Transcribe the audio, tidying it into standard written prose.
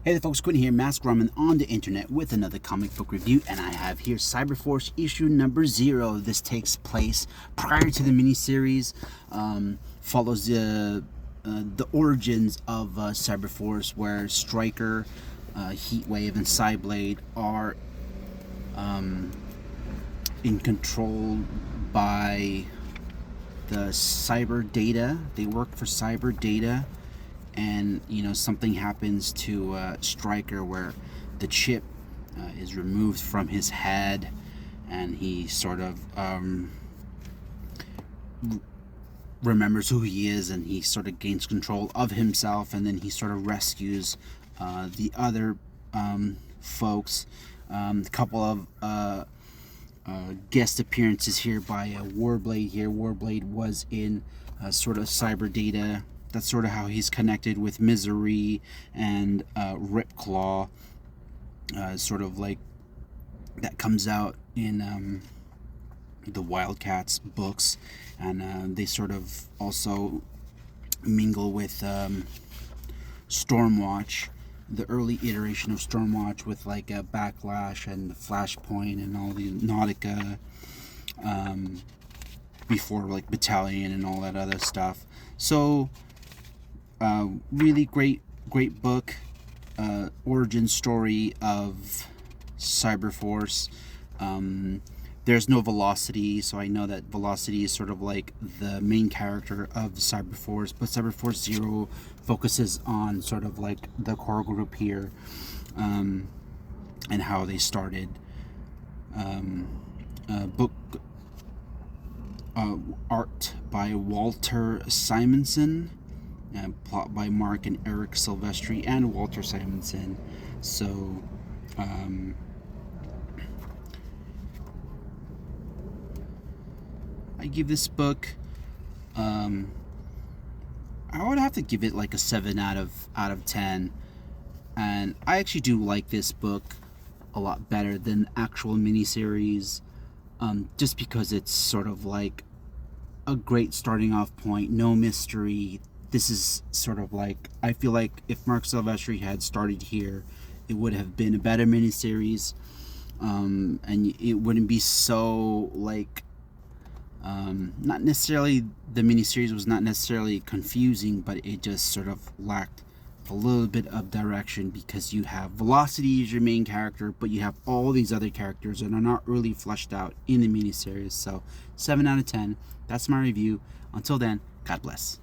Hey there folks, Quentin here, Mask Ramen on the internet with another comic book review, and I have here Cyberforce issue number 0. This takes place prior to the miniseries, follows the origins of Cyberforce, where Striker, Heatwave, and Cyblade are in control by the cyber data. They work for cyber data, and something happens to Striker where the chip is removed from his head, and he sort of remembers who he is, and he sort of gains control of himself, and then he sort of rescues the other folks. A couple of guest appearances here by Warblade. Warblade was in sort of cyber data. That's sort of how he's connected with Misery and Ripclaw. Sort of like that comes out in the Wildcats books, and they sort of also mingle with Stormwatch, the early iteration of Stormwatch, with like a Backlash and the Flashpoint and all the Nautica, before like Battalion and all that other stuff. So really great book, origin story of Cyberforce. There's no Velocity, so I know that Velocity is sort of like the main character of Cyberforce, but Cyberforce 0 focuses on sort of like the core group here, and how they started. Book art by Walter Simonson, plot by Mark and Eric Silvestri and Walter Simonson. So I give this book, I would have to give it like a 7 out of 10, and I actually do like this book a lot better than the actual miniseries, just because it's sort of like a great starting off point, no mystery. This is sort of like, I feel like if Mark Silvestri had started here, it would have been a better miniseries, and it wouldn't be so like, not necessarily, the miniseries was not necessarily confusing, but it just sort of lacked a little bit of direction, because you have Velocity as your main character, but you have all these other characters that are not really fleshed out in the miniseries. So 7 out of 10. That's my review. Until then, God bless.